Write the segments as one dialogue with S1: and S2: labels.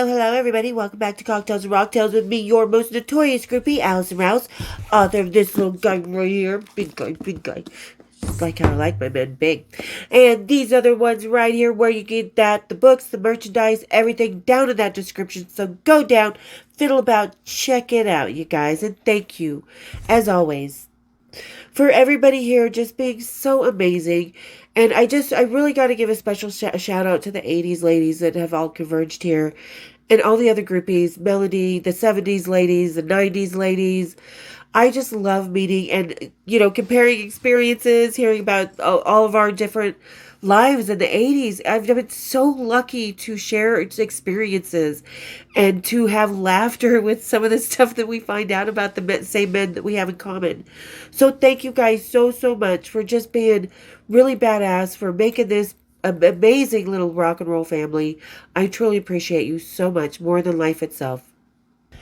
S1: Hello, everybody. Welcome back to Cocktails and Rocktails with me, your most notorious groupie, Allison Rouse, author of this little guy right here. Big guy, big guy. Just like how I like my men big. And these other ones right here where you get that, the books, the merchandise, everything down in that description. So go down, fiddle about, check it out, you guys. And thank you, as always, for everybody here just being so amazing. And I really got to give a special shout out to the 80s ladies that have all converged here and all the other groupies, Melody, the 70s ladies, the 90s ladies. I just love meeting and, comparing experiences, hearing about all of our different lives in the 80s. I've been so lucky to share experiences and to have laughter with some of the stuff that we find out about the same men that we have in common. So thank you guys so, so much for just being really badass, for making this amazing little rock and roll family. I truly appreciate you so much, more than life itself.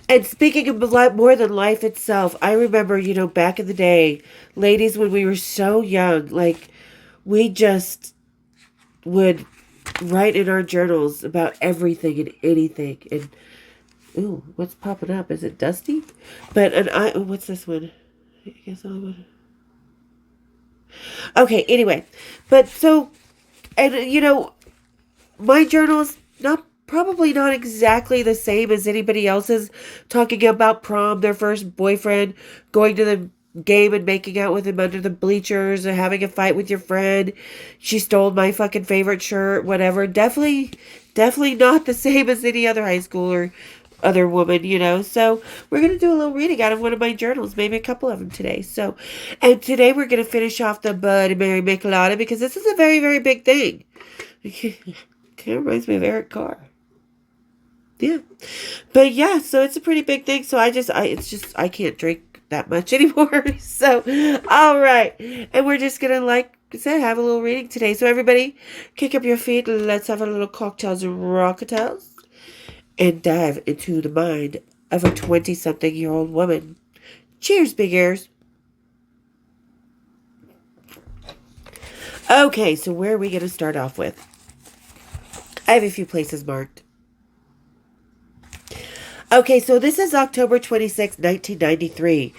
S1: And speaking of more than life itself, I remember, back in the day, ladies, when we were so young, like, we just would write in our journals about everything and anything. And, ooh, what's popping up? Is it Dusty? What's this one? I guess I'll... Okay, anyway. But so, and, my journal's probably not exactly the same as anybody else's, talking about prom, their first boyfriend, going to the game and making out with him under the bleachers, or having a fight with your friend. She stole my fucking favorite shirt, whatever. Definitely not the same as any other high school or other woman, So we're going to do a little reading out of one of my journals, maybe a couple of them today. And today we're going to finish off the Bud and Mary Michelada, because this is a very, very big thing. Kind of reminds me of Eric Carr. Yeah. But yeah, so it's a pretty big thing. So I can't drink that much anymore. So, all right. And we're just going to, like I said, have a little reading today. So everybody, kick up your feet. Let's have a little cocktails and rockatails and dive into the mind of a 20-something-year-old woman. Cheers, big ears. Okay, so where are we going to start off with? I have a few places marked. Okay, so this is October 26, 1993.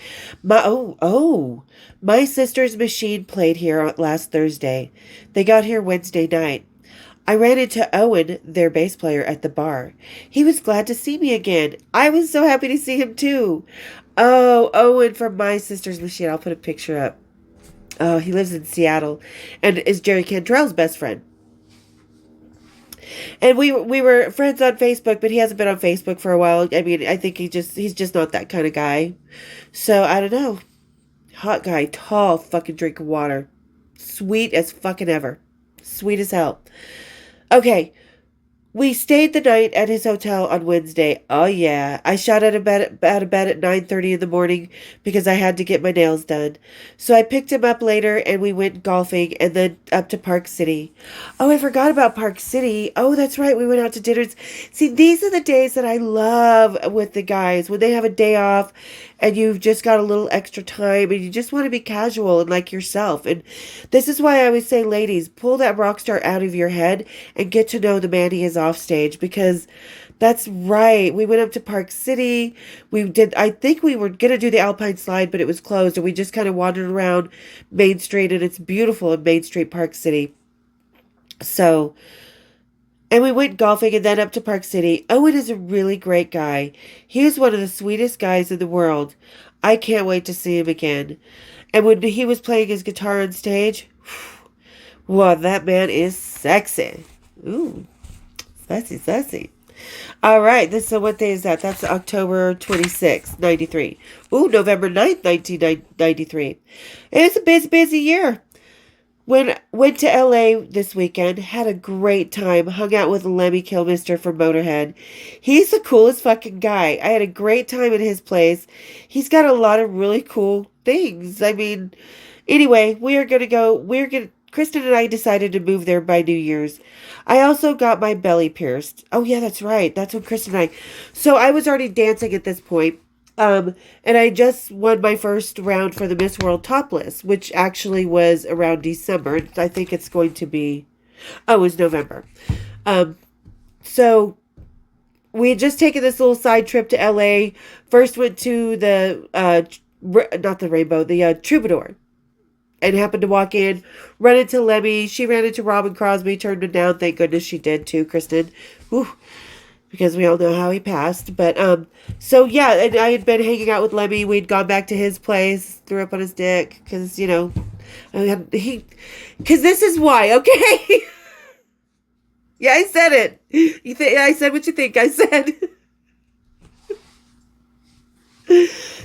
S1: My sister's machine played here last Thursday. They got here Wednesday night. I ran into Owen, their bass player, at the bar. He was glad to see me again. I was so happy to see him too. Oh, Owen from My Sister's Machine. I'll put a picture up. Oh, he lives in Seattle and is Jerry Cantrell's best friend. And we were friends on Facebook, but he hasn't been on Facebook for a while. I mean, I think he's just not that kind of guy. So, I don't know. Hot guy, tall, fucking drink of water. Sweet as fucking ever. Sweet as hell. Okay. We stayed the night at his hotel on Wednesday. Oh, yeah. I shot out of bed at 9:30 in the morning because I had to get my nails done. So I picked him up later and we went golfing and then up to Park City. Oh, I forgot about Park City. Oh, that's right. We went out to dinners. See, these are the days that I love with the guys, when they have a day off and you've just got a little extra time and you just want to be casual and like yourself. And this is why I always say, ladies, pull that rock star out of your head and get to know the man he is off stage, because that's right. We went up to Park City. I think we were going to do the Alpine Slide, but it was closed, and we just kind of wandered around Main Street, and it's beautiful in Main Street, Park City. So, and we went golfing and then up to Park City. Owen is a really great guy. He is one of the sweetest guys in the world. I can't wait to see him again. And when he was playing his guitar on stage, wow, that man is sexy. Ooh, sassy. All right, so what day is that? That's October 26th, 93. Ooh, November 9th, 1993. It was a busy year. Went to LA this weekend, had a great time, hung out with Lemmy Kilmister from Motorhead. He's the coolest fucking guy. I had a great time at his place. He's got a lot of really cool things. I mean, anyway, Kristen and I decided to move there by New Year's. I also got my belly pierced. Oh yeah, that's right. That's what Kristen and I. So I was already dancing at this point. And I just won my first round for the Miss World Topless, which actually was around December. I think it's going to be, it was November. So we had just taken this little side trip to LA. First went to the not the Rainbow, the Troubadour, and happened to walk in, run into Lemmy. She ran into Robin Crosby, turned him down. Thank goodness she did too, Kristen. Whew, because we all know how he passed. But so yeah, and I had been hanging out with Lemmy. We'd gone back to his place, threw up on his dick because because this is why, okay. Yeah, I said it. I said what you think I said.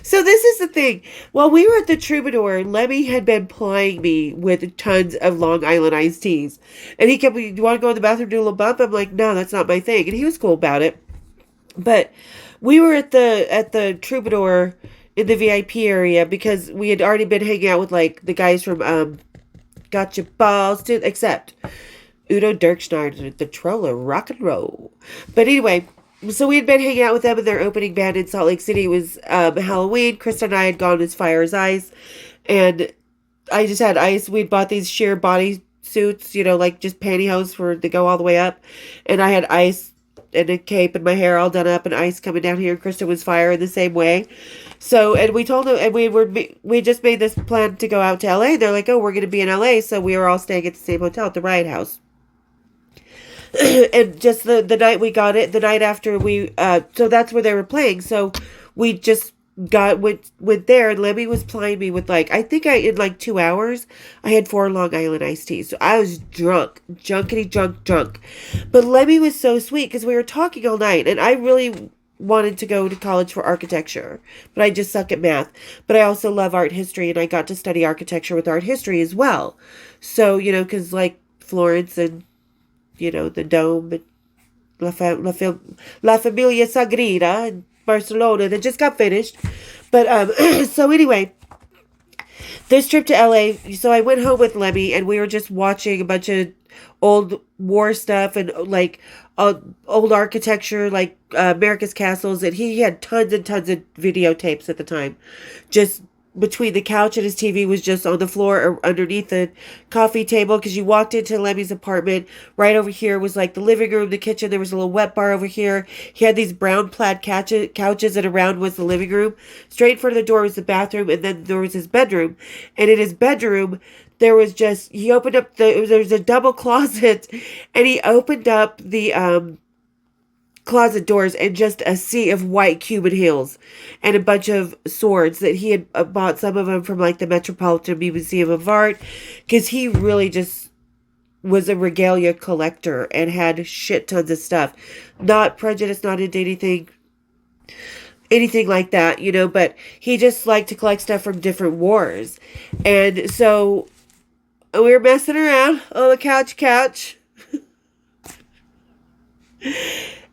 S1: So this is the thing. While we were at the Troubadour, Lemmy had been plying me with tons of Long Island iced teas. And he kept, "Do you want to go in the bathroom, do a little bump?" I'm like, "No, that's not my thing." And he was cool about it. But we were at the Troubadour in the VIP area because we had already been hanging out with like the guys from Gotcha Balls too, except Udo Dirkschneider, the Troller, rock and roll. But anyway, so we had been hanging out with them in their opening band in Salt Lake City. It was Halloween. Krista and I had gone as fire as ice. And I just had ice. We'd bought these sheer body suits, like just pantyhose to go all the way up. And I had ice and a cape and my hair all done up and ice coming down here. And Krista was fire in the same way. So, and we told them, and we just made this plan to go out to LA. They're like, "Oh, we're going to be in LA." So we were all staying at the same hotel at the Riot House. And just the night we got it, the night after so that's where they were playing. So we just went there, and Lemmy was plying me with I think in 2 hours, I had 4 Long Island iced teas. So I was junkety drunk. But Lemmy was so sweet because we were talking all night, and I really wanted to go to college for architecture, but I just suck at math. But I also love art history, and I got to study architecture with art history as well. So, because Florence and the Dome and La Familia Sagrada in Barcelona that just got finished. But so anyway, this trip to LA, so I went home with Lemmy and we were just watching a bunch of old war stuff and old architecture, America's castles, and he had tons and tons of videotapes at the time. Just between the couch and his TV was just on the floor or underneath the coffee table, because you walked into Lemmy's apartment. Right over here was the living room, the kitchen. There was a little wet bar over here. He had these brown plaid couches, and around was the living room. Straight in front of the door was the bathroom, and then there was his bedroom. And in his bedroom, there was he opened up there was a double closet, and he opened up the closet doors, and just a sea of white Cuban heels and a bunch of swords that he had bought, some of them from the Metropolitan Museum of Art, because he really just was a regalia collector and had shit tons of stuff. Not prejudiced, not into anything like that, but he just liked to collect stuff from different wars. And so we were messing around on the couch.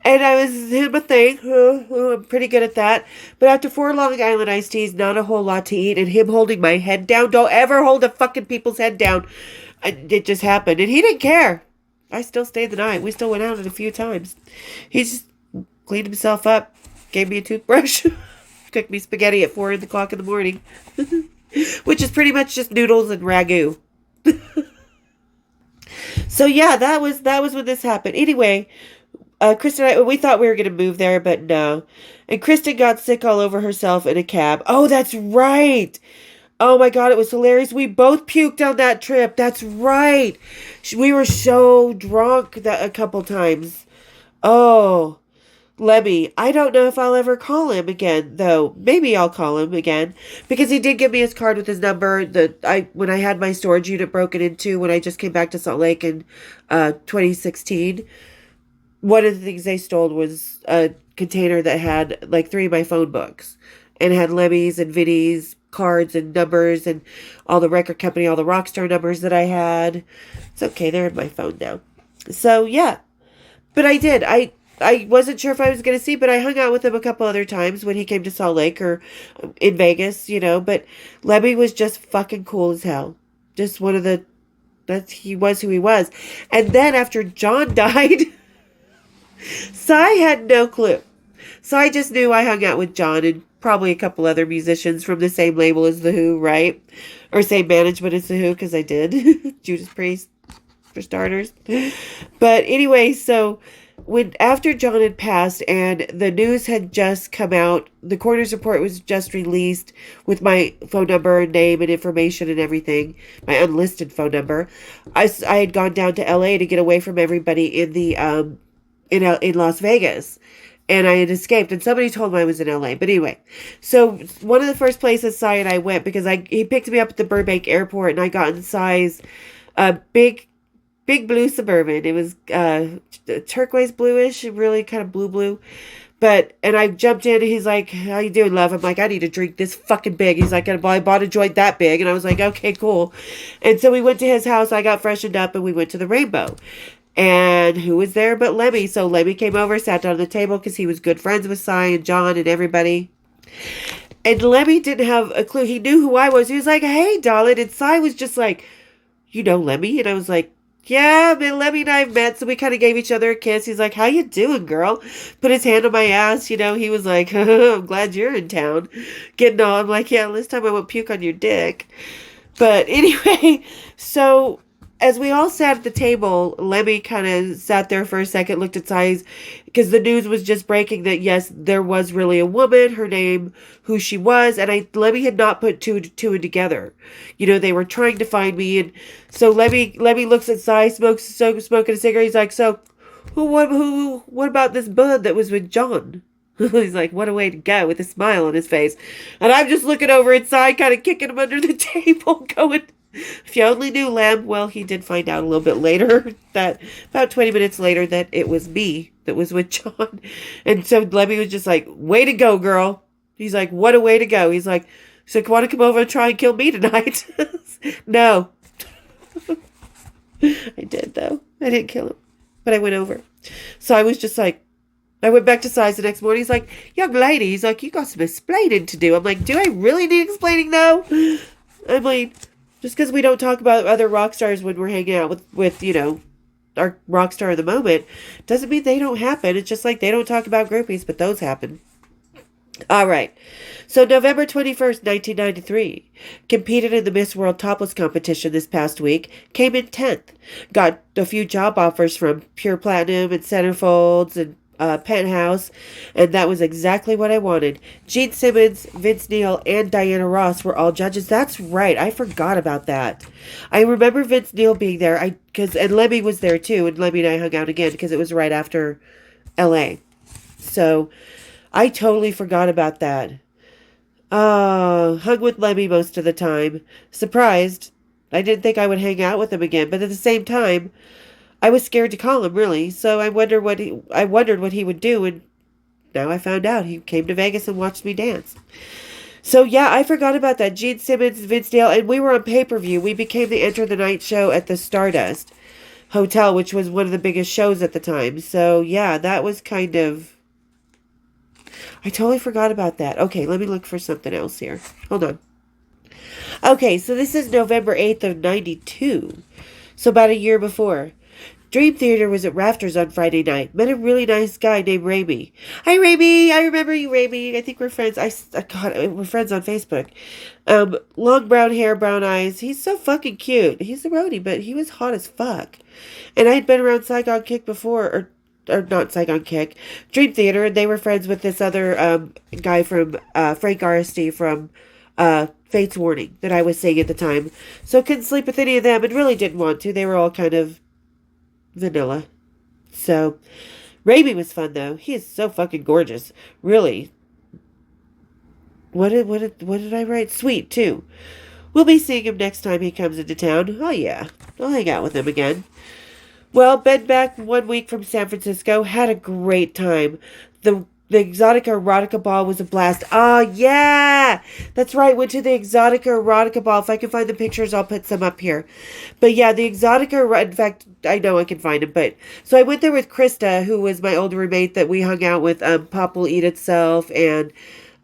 S1: And I was doing my thing. I'm pretty good at that. But after 4 Long Island iced teas, not a whole lot to eat, and him holding my head down. Don't ever hold a fucking people's head down. It just happened. And he didn't care. I still stayed the night. We still went out a few times. He just cleaned himself up, gave me a toothbrush, cooked me spaghetti at 4 o'clock in the morning. Which is pretty much just noodles and ragu. So yeah, that was when this happened. Anyway, Kristen and I, we thought we were going to move there, but no. And Kristen got sick all over herself in a cab. Oh, that's right. Oh my God, it was hilarious. We both puked on that trip. That's right. We were so drunk a couple times. Oh, Lemmy. I don't know if I'll ever call him again, though. Maybe I'll call him again, because he did give me his card with his number. When I had my storage unit broken into when I just came back to Salt Lake in 2016. One of the things they stole was a container that had 3 of my phone books, and it had Lemmy's and Vinny's cards and numbers and all the record company, all the rock star numbers that I had. It's okay, they're in my phone now. So yeah, but I did. I wasn't sure if I was going to see, but I hung out with him a couple other times when he came to Salt Lake or in Vegas, but Lemmy was just fucking cool as hell. Just one of he was who he was. And then after John died, Cy had no clue. Cy just knew I hung out with John and probably a couple other musicians from the same label as The Who, right? Or same management as The Who, because I did. Judas Priest, for starters. But anyway, so when after John had passed and the news had just come out, the coroner's report was just released with my phone number and name and information and everything, my unlisted phone number. I had gone down to LA to get away from everybody in the in Las Vegas. And I had escaped, and somebody told me I was in LA. But anyway, so one of the first places Cy and I went, because he picked me up at the Burbank airport, and I got in Cy's big blue Suburban. It was turquoise bluish, really kind of blue. And I jumped in and he's like, "How you doing, love?" I'm like, "I need a drink this fucking big." He's like, "I bought a joint that big." And I was like, "Okay, cool." And so we went to his house. I got freshened up and we went to the Rainbow. And who was there but Lemmy? So Lemmy came over, sat down at the table because he was good friends with Cy and John and everybody. And Lemmy didn't have a clue. He knew who I was. He was like, "Hey, darling." And Cy was just like, "You know Lemmy?" And I was like, "Yeah, man, Lemmy and I met." So we kind of gave each other a kiss. He's like, "How you doing, girl?" Put his hand on my ass. He was like, "I'm glad you're in town." Getting all, I'm like, "Yeah, this time I won't puke on your dick." But anyway, so as we all sat at the table, Lemmy kind of sat there for a second, looked at Cy's, because the news was just breaking that, yes, there was really a woman, her name, who she was, and Lemmy had not put two and together. They were trying to find me, and so Lemmy looks at Cy, smoking a cigarette. He's like, "So, what about this bud that was with John?" He's like, "What a way to go," with a smile on his face. And I'm just looking over at Cy, kind of kicking him under the table, going, "If you only knew, Lamb." Well, he did find out a little bit later, that about 20 minutes later, that it was me that was with John. And so Lemmy was just like, "Way to go, girl." He's like, "What a way to go." He's like, "So you want to come over and try and kill me tonight?" No. I did, though. I didn't kill him. But I went over. So I was just like, I went back to Size the next morning. He's like, "Young lady," he's like, "you got some explaining to do." I'm like, "Do I really need explaining, though?" I'm like, just because we don't talk about other rock stars when we're hanging out with our rock star of the moment, doesn't mean they don't happen. It's just like they don't talk about groupies, but those happen. All right. So November 21st, 1993, competed in the Miss World Topless competition this past week, came in 10th, got a few job offers from Pure Platinum and Centerfolds and Penthouse, and that was exactly what I wanted. Gene Simmons, Vince Neil, and Diana Ross were all judges. That's right. I forgot about that. I remember Vince Neil being there. And Lemmy was there too, and Lemmy and I hung out again because it was right after LA. So I totally forgot about that. Hung with Lemmy most of the time. Surprised. I didn't think I would hang out with him again, but at the same time, I was scared to call him, really. So I wondered what he would do, and now I found out. He came to Vegas and watched me dance. So yeah, I forgot about that. Gene Simmons, Vince Neil, and we were on pay-per-view. We became the Enter the Night show at the Stardust Hotel, which was one of the biggest shows at the time. So yeah, that was kind of... I totally forgot about that. Okay, let me look for something else here. Hold on. Okay, so this is November 8th of 92. So about a year before. Dream Theater was at Rafters on Friday night. Met a really nice guy named Raimi. Hi, Raimi. I remember you, Raimi. I think we're friends. We're friends on Facebook. Long brown hair, brown eyes. He's so fucking cute. He's a roadie, but he was hot as fuck. And I had been around Saigon Kick before, or not Saigon Kick, Dream Theater, and they were friends with this other guy from Frank Arsty from Fate's Warning that I was seeing at the time. So couldn't sleep with any of them and really didn't want to. They were all kind of vanilla. So Raimi was fun though. He is so fucking gorgeous. Really. What did I write? Sweet too. We'll be seeing him next time he comes into town. Oh yeah. I'll hang out with him again. Well, been back 1 week from San Francisco. Had a great time. The Exotica Erotica Ball was a blast. Oh, yeah! That's right. Went to the Exotica Erotica Ball. If I can find the pictures, I'll put some up here. But yeah, the Exotica... In fact, I know I can find them. But so I went there with Krista, who was my old roommate that we hung out with. Pop Will Eat Itself and...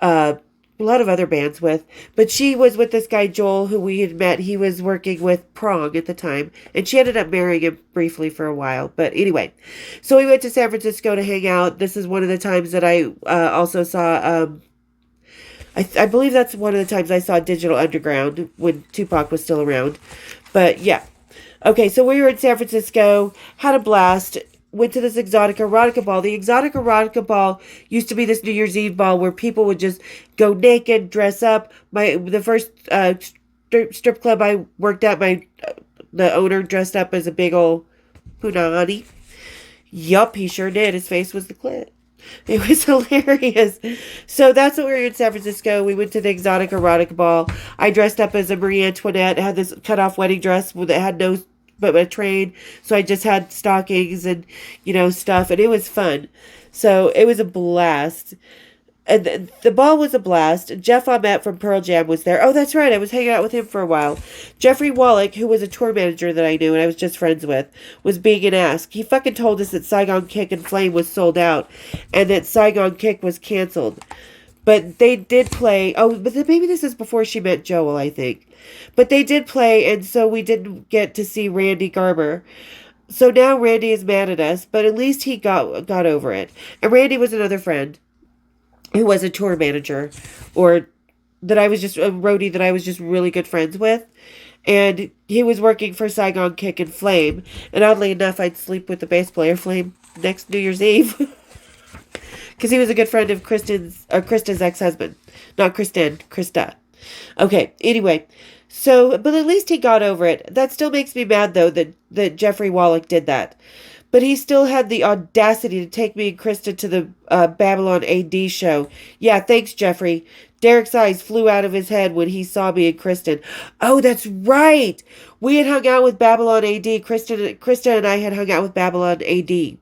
S1: a lot of other bands with, but she was with this guy Joel who we had met. He was working with Prong at the time, and she ended up marrying him briefly for a while. But anyway, so we went to San Francisco to hang out. This is one of the times that I also saw I believe that's one of the times I saw Digital Underground when Tupac was still around. But yeah, okay, so we were in San Francisco, had a blast. went to this exotic erotica ball. The exotic erotica ball used to be this New Year's Eve ball where people would just go naked, dress up. The first strip club I worked at, the owner dressed up as a big old punani. Yup, he sure did. His face was the clit. It was hilarious. So that's what we were in San Francisco. We went to the exotic erotic ball. I dressed up as a Marie Antoinette. I had this cut-off wedding dress that had no but a train. So I just had stockings and, stuff. And it was fun. So it was a blast. And the ball was a blast. Jeff Ahmet from Pearl Jam was there. Oh, that's right. I was hanging out with him for a while. Jeffrey Wallach, who was a tour manager that I knew and I was just friends with, was being an ass. He fucking told us that Saigon Kick and Flame was sold out and that Saigon Kick was canceled. But they did play. Oh, but maybe this is before she met Joel, I think. But they did play, and so we didn't get to see Randy Garber. So now Randy is mad at us, but at least he got over it. And Randy was another friend who was a tour manager, or that I was just a roadie that I was just really good friends with. And he was working for Saigon Kick and Flame. And oddly enough, I'd sleep with the bass player Flame next New Year's Eve. Because he was a good friend of Kristen's ex-husband. Not Kristen, Krista. Okay, anyway. So, but at least he got over it. That still makes me mad, though, that Jeffrey Wallach did that. But he still had the audacity to take me and Krista to the Babylon AD show. Yeah, thanks, Jeffrey. Derek's eyes flew out of his head when he saw me and Kristen. Oh, that's right. We had hung out with Babylon AD. Krista and I had hung out with Babylon AD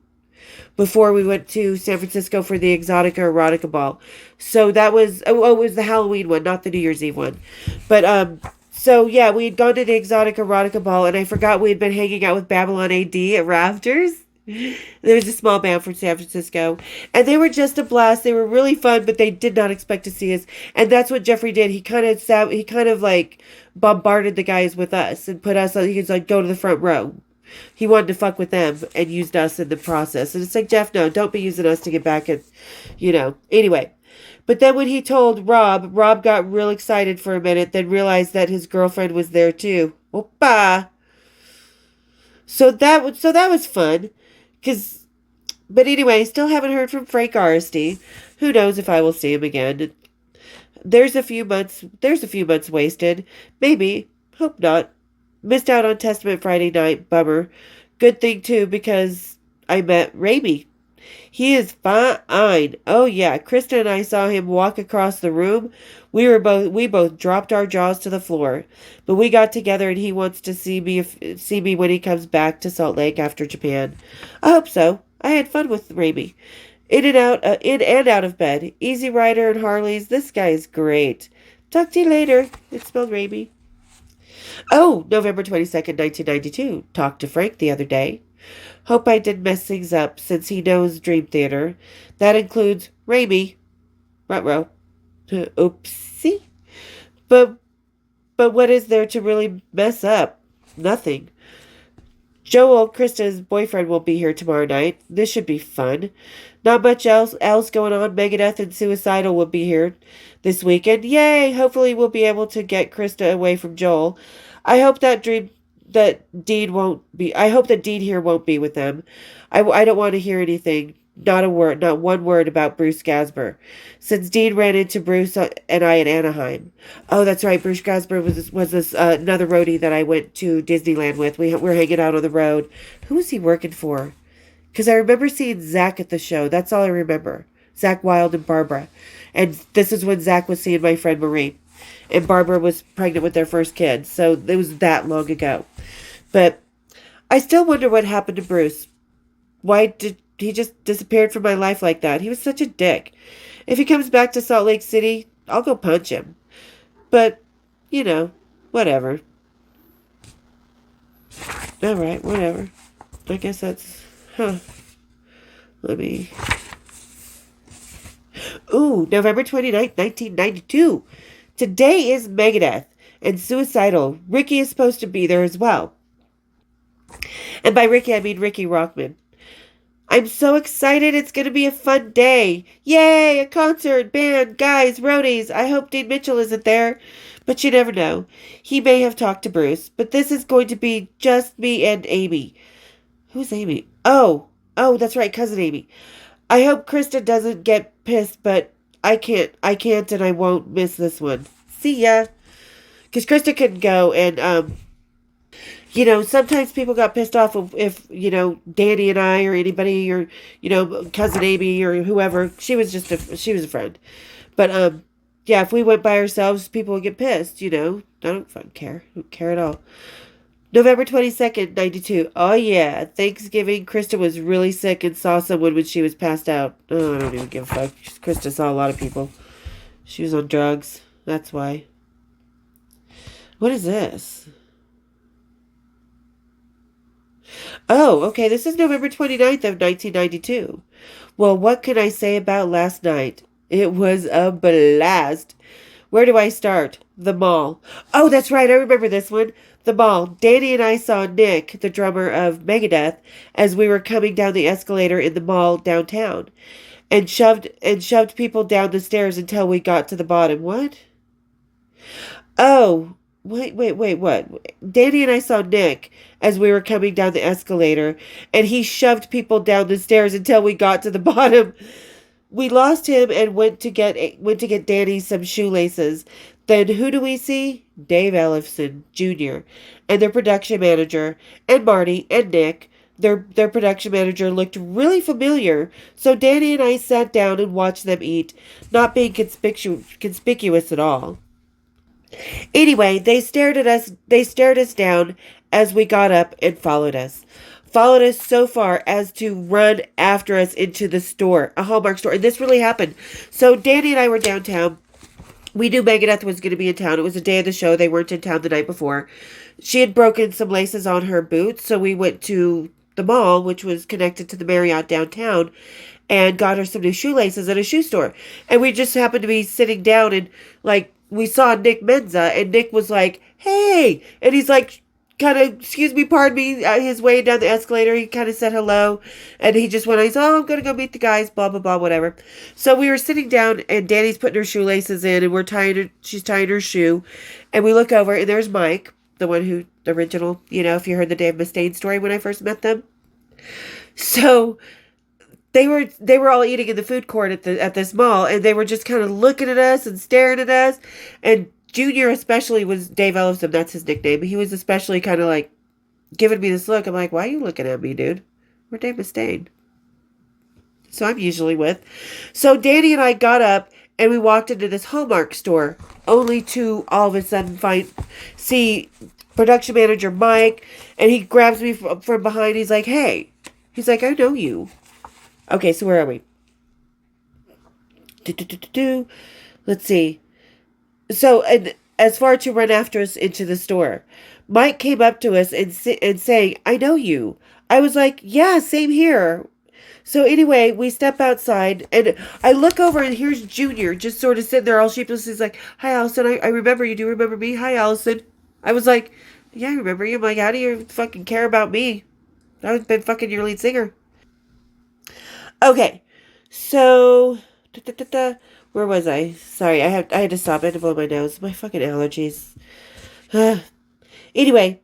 S1: before we went to San Francisco for the Exotica Erotica Ball. So that was, it was the Halloween one, not the New Year's Eve one. But, so, yeah, we had gone to the Exotic Erotica Ball, and I forgot we had been hanging out with Babylon AD at Rafters. There was a small band from San Francisco, and they were just a blast. They were really fun, but they did not expect to see us, and that's what Jeffrey did. He kind of like bombarded the guys with us and put us, he was like, go to the front row. He wanted to fuck with them and used us in the process. And it's like, Jeff, no, don't be using us to get back at, Anyway. But then when he told Rob got real excited for a minute, then realized that his girlfriend was there too. Oppa! So that was fun. But anyway, still haven't heard from Frank Arsty. Who knows if I will see him again. There's a few months wasted. Maybe. Hope not. Missed out on Testament Friday night. Bummer. Good thing too, because I met Raimi. He is fine. Oh yeah, Krista and I saw him walk across the room. We both dropped our jaws to the floor. But we got together and he wants to see me when he comes back to Salt Lake after Japan. I hope so. I had fun with Raimi. In and out of bed. Easy Rider and Harleys. This guy is great. Talk to you later. It spelled Raimi. Oh, November 22nd, 1992. Talked to Frank the other day. Hope I didn't mess things up, since he knows Dream Theater. That includes Raimi. Ruh-roh. Oopsie. But what is there to really mess up? Nothing. Joel, Krista's boyfriend, will be here tomorrow night. This should be fun. Not much else going on. Megadeth and Suicidal will be here this weekend. Yay! Hopefully we'll be able to get Krista away from Joel. I hope that Dean here won't be with them. I don't want to hear anything. Not one word about Bruce Gasper. Since Dean ran into Bruce and I in Anaheim. Oh, that's right. Bruce Gasper was this another roadie that I went to Disneyland with. We were hanging out on the road. Who was he working for? Because I remember seeing Zach at the show. That's all I remember. Zach Wilde and Barbara. And this is when Zach was seeing my friend Marie. And Barbara was pregnant with their first kid. So it was that long ago. But I still wonder what happened to Bruce. Why did he just disappeared from my life like that? He was such a dick. If he comes back to Salt Lake City, I'll go punch him. But, whatever. Alright, whatever. I guess that's... Let me... Ooh, November 29th, 1992. Today is Megadeth and Suicidal. Ricky is supposed to be there as well. And by Ricky, I mean Ricky Rockman. I'm so excited. It's going to be a fun day. Yay, a concert, band, guys, roadies. I hope Dean Mitchell isn't there. But you never know. He may have talked to Bruce. But this is going to be just me and Amy. Who's Amy? Oh, Oh, that's right, cousin Amy. I hope Krista doesn't get pissed, but I can't, and I won't miss this one. See ya. Because Krista couldn't go, and sometimes people got pissed off if Danny and I or anybody or cousin Amy or whoever. She was a friend, but yeah, if we went by ourselves, people would get pissed. I don't fucking care. I don't care at all. November 22nd, 92. Oh yeah, Thanksgiving. Krista was really sick and saw someone when she was passed out. Oh, I don't even give a fuck. Krista saw a lot of people. She was on drugs. That's why. What is this? Oh, okay, this is November 29th of 1992. Well, what can I say about last night? It was a blast. Where do I start? The mall. Oh, that's right, I remember this one. The mall. Danny and I saw Nick, the drummer of Megadeth, as we were coming down the escalator in the mall downtown, and shoved people down the stairs until we got to the bottom. What? Oh, wait, what? Danny and I saw Nick as we were coming down the escalator, and he shoved people down the stairs until we got to the bottom. We lost him and went to get Danny some shoelaces. Then who do we see? Dave Ellefson Jr. and their production manager, and Marty and Nick. Their production manager looked really familiar, so Danny and I sat down and watched them eat, not being conspicuous at all. Anyway, they stared us down as we got up and followed us. Followed us so far as to run after us into the store, a Hallmark store. And this really happened. So Danny and I were downtown. We knew Megadeth was going to be in town. It was the day of the show. They weren't in town the night before. She had broken some laces on her boots, so we went to the mall, which was connected to the Marriott downtown, and got her some new shoelaces at a shoe store. And we just happened to be sitting down, and like we saw Nick Menza, and Nick was like, "Hey," and he's like, kind of, excuse me, pardon me, his way down the escalator. He kind of said hello, and he just went, he's, oh, I'm going to go meet the guys, blah, blah, blah, whatever. So we were sitting down, and Danny's putting her shoelaces in, and she's tying her shoe, and we look over, and there's Mike, the one who, the original, if you heard the Dave Mustaine story when I first met them. So they were all eating in the food court at this mall, and they were just kind of looking at us and staring at us, and Junior especially was Dave Ellison, that's his nickname. He was especially kind of like giving me this look. I'm like, why are you looking at me, dude? We're Dave Mustaine. So I'm usually with. So Danny and I got up and we walked into this Hallmark store, only to all of a sudden see production manager Mike, and he grabs me from behind. He's like, hey. He's like, I know you. Okay, so where are we? Let's see. So, and as far to run after us into the store, Mike came up to us and saying, I know you. I was like, yeah, same here. So anyway, we step outside, and I look over, and here's Junior just sort of sitting there all sheepish. He's like, hi, Allison, I remember you. Do you remember me? Hi, Allison. I was like, yeah, I remember you. I'm like, how do you fucking care about me? I've been fucking your lead singer. Okay, so where was I? Sorry, I had to stop. I had to blow my nose. My fucking allergies. Anyway,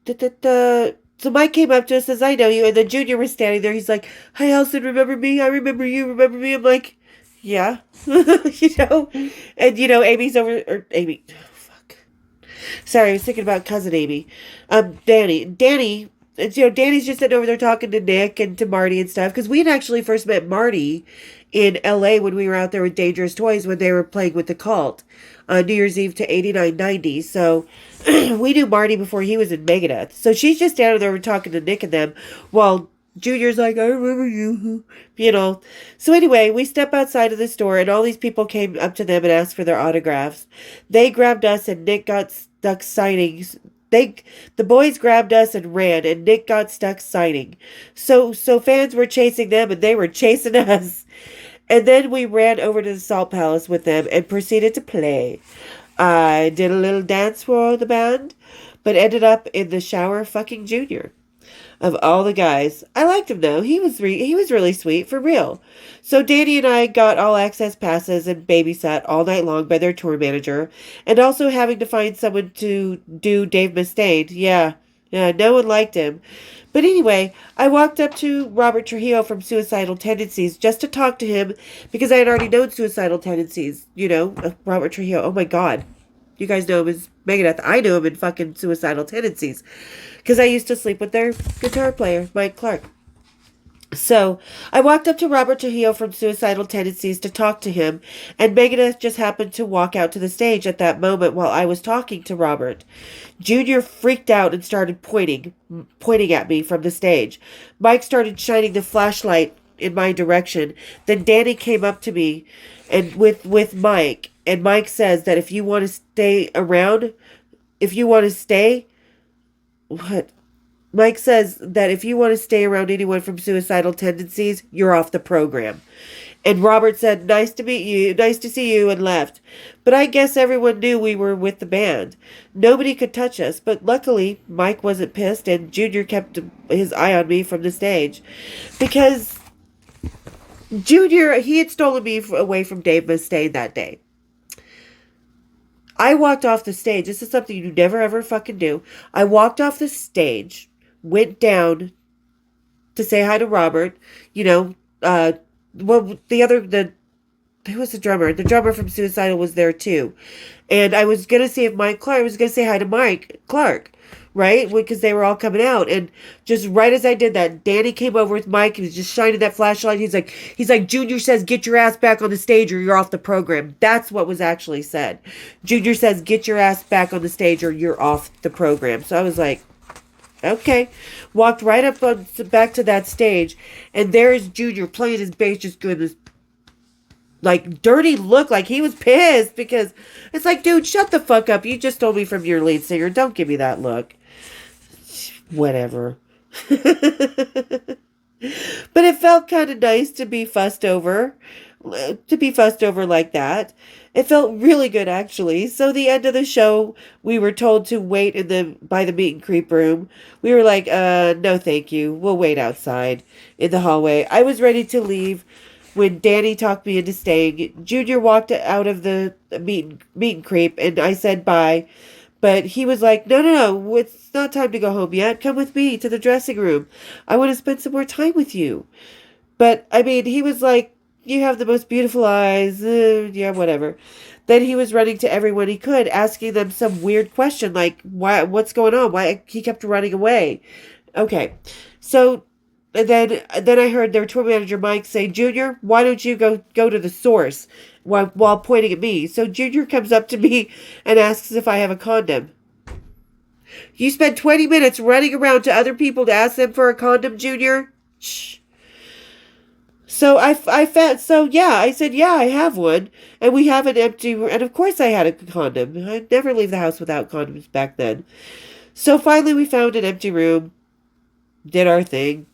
S1: so Mike came up to us, says, I know you, and then Junior was standing there. He's like, hi, Elson, remember me? I remember you. Remember me? I'm like, yeah. And Amy's over, or Amy. Oh, fuck. Sorry, I was thinking about cousin Amy. Danny. Danny's just sitting over there talking to Nick and to Marty and stuff, because we had actually first met Marty in LA when we were out there with Dangerous Toys when they were playing with the Cult on New Year's Eve to 89-90. So we knew Marty before he was in Megadeth. So she's just down there talking to Nick and them while Junior's like, I remember you. So anyway, we step outside of the store, and all these people came up to them and asked for their autographs. They grabbed us, and Nick got stuck signing. The boys grabbed us and ran, and Nick got stuck signing. So fans were chasing them, and they were chasing us. And then we ran over to the Salt Palace with them and proceeded to play. I did a little dance for the band, but ended up in the shower fucking Junior. Of all the guys, I liked him though. He was really sweet, for real. So Danny and I got all access passes and babysat all night long by their tour manager, and also having to find someone to do Dave Mustaine. Yeah, Yeah, no one liked him. But anyway, I walked up to Robert Trujillo from Suicidal Tendencies just to talk to him because I had already known Suicidal Tendencies. Robert Trujillo. Oh my God. You guys know him as Megadeth. I knew him in fucking Suicidal Tendencies because I used to sleep with their guitar player, Mike Clark. So I walked up to Robert Trujillo from Suicidal Tendencies to talk to him, and Megadeth just happened to walk out to the stage at that moment while I was talking to Robert. Junior freaked out and started pointing at me from the stage. Mike started shining the flashlight in my direction. Then Danny came up to me and with Mike, and Mike says that if you want to stay around, if you want to stay, what? Mike says that if you want to stay around anyone from Suicidal Tendencies, you're off the program. And Robert said, nice to meet you, nice to see you, and left. But I guess everyone knew we were with the band. Nobody could touch us, but luckily Mike wasn't pissed and Junior kept his eye on me from the stage. Because Junior, he had stolen me away from Dave Mustaine that day. I walked off the stage. This is something you never ever fucking do. I walked off the stage, went down to say hi to Robert. Who was the drummer? The drummer from Suicidal was there too. And I was going to see if I was going to say hi to Mike Clark, right? Because they were all coming out. And just right as I did that, Danny came over with Mike. He was just shining that flashlight. He's like, Junior says, get your ass back on the stage or you're off the program. That's what was actually said. Junior says, get your ass back on the stage or you're off the program. So I was like, okay. Walked right up back to that stage. And there is Junior playing his bass, just doing this dirty look, like he was pissed, because it's like, dude, shut the fuck up. You just told me from your lead singer. Don't give me that look. Whatever. But it felt kind of nice to be fussed over. Like that. It felt really good, actually. So the end of the show, we were told to wait by the meet and creep room. We were like, no thank you. We'll wait outside in the hallway. I was ready to leave when Danny talked me into staying. Junior walked out of the meet and creep, and I said bye. But he was like, no, it's not time to go home yet. Come with me to the dressing room. I want to spend some more time with you. But, I mean, he was like, you have the most beautiful eyes. Yeah, whatever. Then he was running to everyone he could, asking them some weird question, like, what's going on? Why he kept running away. Okay. So, and then I heard their tour manager, Mike, say, Junior, why don't you go to the source, while pointing at me. So Junior comes up to me and asks if I have a condom. You spent 20 minutes running around to other people to ask them for a condom, Junior? Shh. So I said, yeah, I have one. And we have an empty, and of course I had a condom. I'd never leave the house without condoms back then. So finally we found an empty room, did our thing,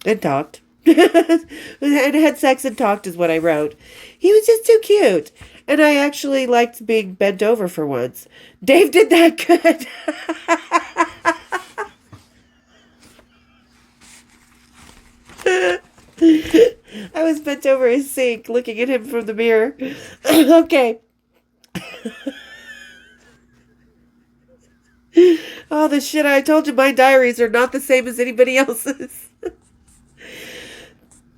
S1: and talked. And had sex and talked is what I wrote. He was just too cute. And I actually liked being bent over for once. Dave did that good. I was bent over his sink, looking at him from the mirror. Okay. Oh, the shit, I told you my diaries are not the same as anybody else's.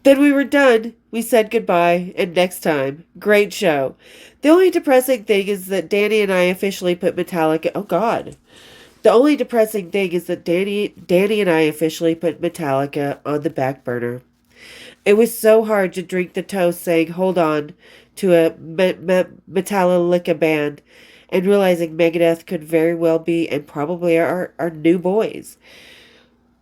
S1: Then we were done. We said goodbye, and next time. Great show. The only depressing thing is that Danny and I officially put Metallica... Oh, God. The only depressing thing is that Danny and I officially put Metallica on the back burner. It was so hard to drink the toast saying, hold on, to a Metallica band, and realizing Megadeth could very well be, and probably our new boys.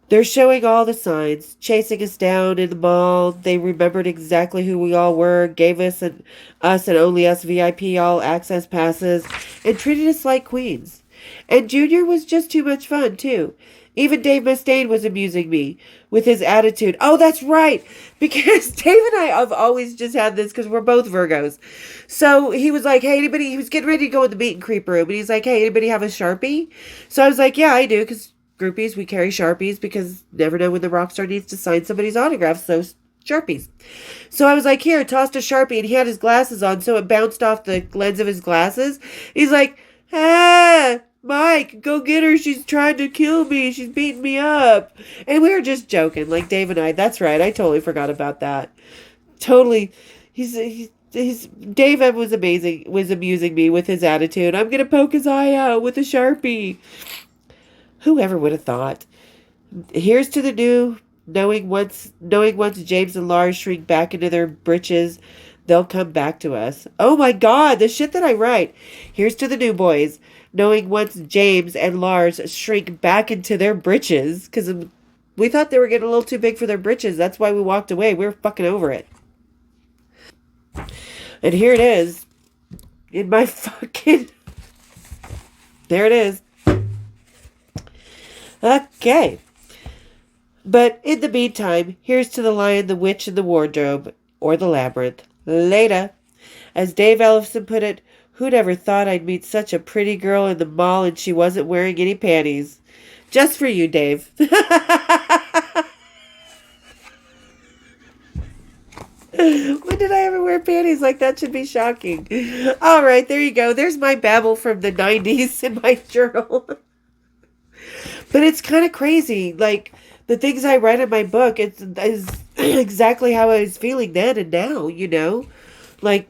S1: They're showing all the signs, chasing us down in the mall. They remembered exactly who we all were, gave us and only us VIP all access passes, and treated us like queens. And Junior was just too much fun, too. Even Dave Mustaine was amusing me with his attitude. Oh, that's right. Because Dave and I have always just had this because we're both Virgos. So he was like, hey, anybody, he was getting ready to go in the meet and creep room. And he's like, hey, anybody have a Sharpie? So I was like, yeah, I do. Because groupies, we carry Sharpies because never know when the rock star needs to sign somebody's autograph. So Sharpies. So I was like, here, tossed a Sharpie. And he had his glasses on. So it bounced off the lens of his glasses. He's like, ah. Mike, go get her. She's trying to kill me. She's beating me up. And we were just joking, like Dave and I. That's right. I totally forgot about that. Totally. He's Dave was amazing, was amusing me with his attitude. I'm going to poke his eye out with a Sharpie. Whoever would have thought? Here's to the new, knowing once James and Lars shrink back into their britches, they'll come back to us. Oh my god, the shit that I write. Here's to the new boys, knowing once James and Lars shrink back into their britches, because we thought they were getting a little too big for their britches. That's why we walked away. We were fucking over it. And here it is. In my fucking... There it is. Okay. But in the meantime, here's to the Lion, the Witch, and the Wardrobe, or the Labyrinth. Later. As Dave Ellefson put it, who'd ever thought I'd meet such a pretty girl in the mall and she wasn't wearing any panties? Just for you, Dave. When did I ever wear panties like that? Should be shocking. All right, there you go. There's my babble from the 90s in my journal. But it's kind of crazy. Like, the things I write in my book, is exactly how I was feeling then and now, you know? Like,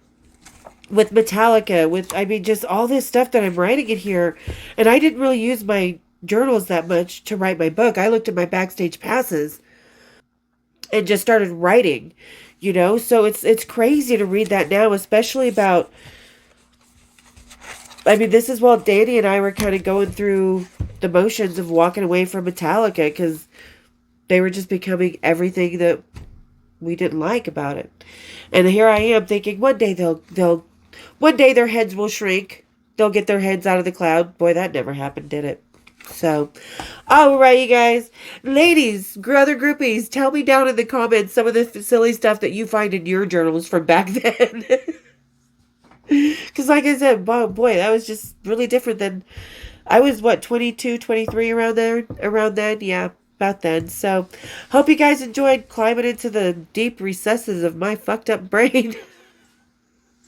S1: with Metallica, just all this stuff that I'm writing in here. And I didn't really use my journals that much to write my book. I looked at my backstage passes and just started writing, you know? So it's crazy to read that now, especially about... this is while Danny and I were kind of going through the motions of walking away from Metallica because they were just becoming everything that we didn't like about it. And here I am thinking one day one day their heads will shrink. They'll get their heads out of the cloud. Boy, that never happened, did it? So, all right, you guys. Ladies, other groupies, tell me down in the comments some of the silly stuff that you find in your journals from back then. Because like I said, boy, that was just really different than... I was, 22, 23 around then? Yeah, about then. So, hope you guys enjoyed climbing into the deep recesses of my fucked up brain.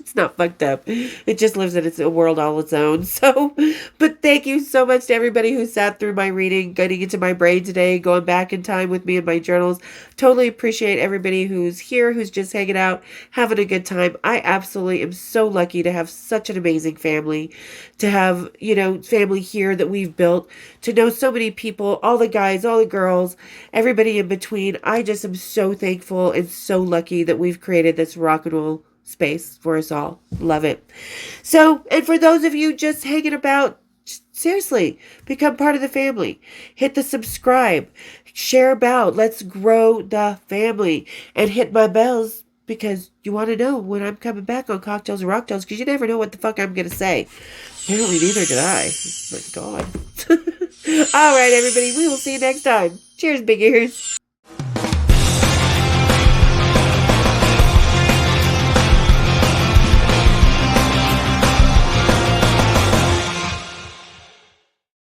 S1: It's not fucked up. It just lives in its world all its own. So, but thank you so much to everybody who sat through my reading, getting into my brain today, going back in time with me and my journals. Totally appreciate everybody who's here, who's just hanging out, having a good time. I absolutely am so lucky to have such an amazing family, to have, family here that we've built, to know so many people, all the guys, all the girls, everybody in between. I just am so thankful and so lucky that we've created this rock and roll space for us all. Love it. So, and for those of you just hanging about, seriously, become part of the family. Hit the subscribe, share about, let's grow the family, and hit my bells because you want to know when I'm coming back on Cocktails and Rocktails, because you never know what the fuck I'm going to say. Apparently neither did I. Oh my God. All right, everybody, we will see you next time. Cheers, big ears.